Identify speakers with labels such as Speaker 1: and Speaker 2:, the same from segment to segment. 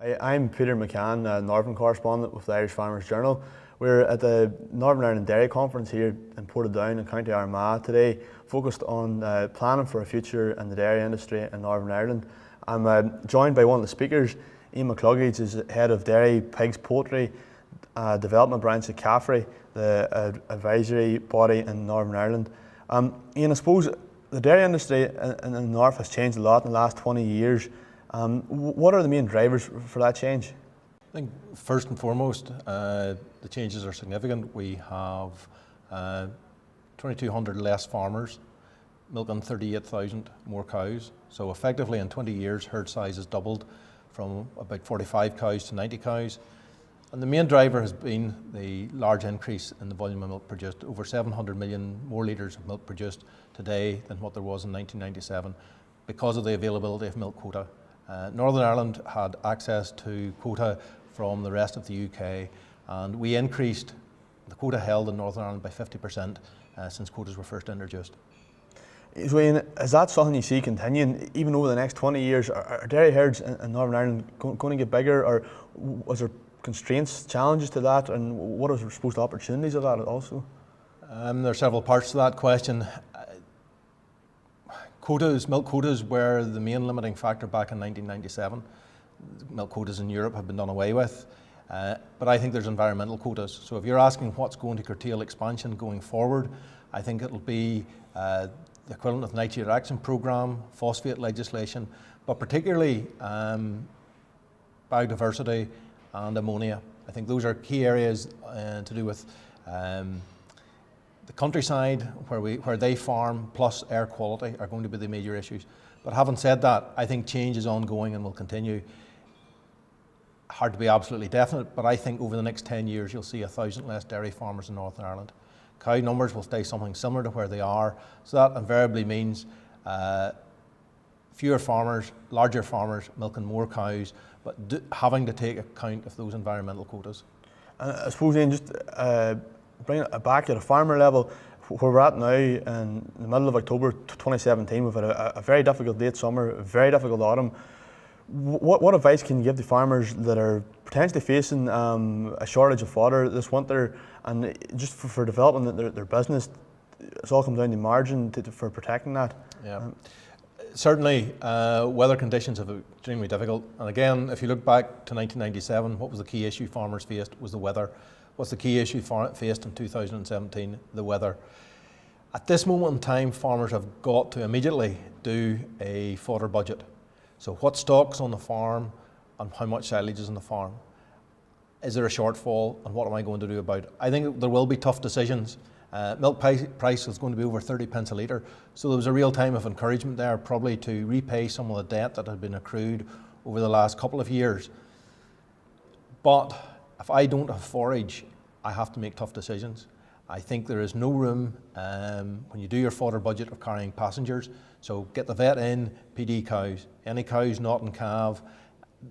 Speaker 1: Hi, I'm Peter McCann, Northern correspondent with the Irish Farmers Journal. We're at the Northern Ireland Dairy Conference here in Portadown in County Armagh today, focused on planning for a future in the dairy industry in Northern Ireland. I'm joined by one of the speakers. Ian McCluggage is head of Dairy, Pigs, Poultry, Development Branch at CAFRE, the advisory body in Northern Ireland. Ian, I suppose the dairy industry in the north has changed a lot in the last 20 years. What are the main drivers for that change?
Speaker 2: I think first and foremost, the changes are significant. We have 2,200 less farmers, milking 38,000 more cows. So effectively in 20 years, herd size has doubled from about 45 cows to 90 cows. And the main driver has been the large increase in the volume of milk produced. Over 700 million more litres of milk produced today than what there was in 1997 because of the availability of milk quota. Northern Ireland had access to quota from the rest of the UK, and we increased the quota held in Northern Ireland by 50% since quotas were first introduced.
Speaker 1: So Ian, is that something you see continuing even over the next 20 years? Are dairy herds in Northern Ireland going to get bigger, or was there constraints, challenges to that, and what are the supposed opportunities of that also?
Speaker 2: There are several parts to that question. Milk quotas were the main limiting factor back in 1997. Milk quotas in Europe have been done away with, but I think there's environmental quotas. So if you're asking what's going to curtail expansion going forward, I think it'll be the equivalent of the nitrate action programme, phosphate legislation, but particularly biodiversity and ammonia. I think those are key areas to do with the countryside where they farm plus air quality are going to be the major issues. But having said that, I think change is ongoing and will continue. Hard to be absolutely definite, but I think over the next 10 years you'll see 1,000 less dairy farmers in Northern Ireland. Cow numbers will stay something similar to where they are, so that invariably means fewer farmers, larger farmers milking more cows, but having to take account of those environmental quotas.
Speaker 1: I suppose, Ian, just bring it back at a farmer level, where we're at now in the middle of October 2017, we've had a very difficult late summer, a very difficult autumn. What advice can you give to farmers that are potentially facing a shortage of fodder this winter, and just for developing their business? It's all comes down to margin for protecting that.
Speaker 2: Yeah. Certainly, weather conditions have been extremely difficult. And again, if you look back to 1997, what was the key issue farmers faced was the weather. What's the key issue faced in 2017? The weather. At this moment in time, farmers have got to immediately do a fodder budget. So what stock's on the farm and how much silage is on the farm? Is there a shortfall, and what am I going to do about it? I think there will be tough decisions. Milk price is going to be over 30 pence a litre, so there was a real time of encouragement there probably to repay some of the debt that had been accrued over the last couple of years. But if I don't have forage, I have to make tough decisions. I think there is no room when you do your fodder budget of carrying passengers. So get the vet in, PD cows. Any cows not in calve,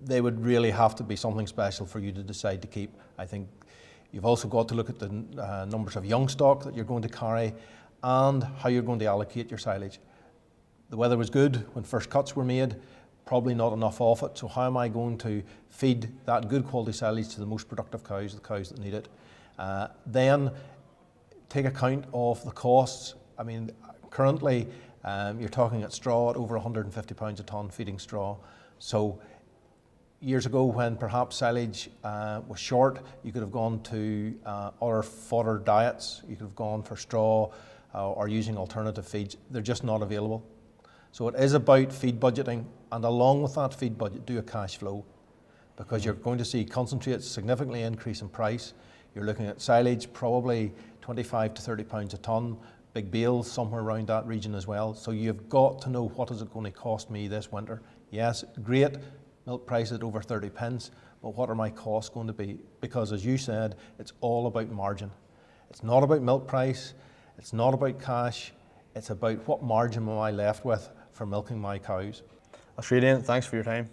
Speaker 2: they would really have to be something special for you to decide to keep. I think you've also got to look at the numbers of young stock that you're going to carry and how you're going to allocate your silage. The weather was good when first cuts were made, probably not enough of it, so how am I going to feed that good quality silage to the most productive cows, the cows that need it? Then take account of the costs. I mean, currently you're talking at straw at over £150 a tonne feeding straw. So years ago when perhaps silage was short, you could have gone to other fodder diets, you could have gone for straw or using alternative feeds. They're just not available. So it is about feed budgeting, and along with that feed budget, do a cash flow, because you're going to see concentrates significantly increase in price. You're looking at silage probably 25 to 30 pounds a tonne, big bales somewhere around that region as well. So you've got to know, what is it going to cost me this winter? Yes, great, milk price at over 30 pence, but what are my costs going to be? Because as you said, it's all about margin. It's not about milk price, it's not about cash, it's about what margin am I left with for milking my cows.
Speaker 1: That's great, Ian. Thanks for your time.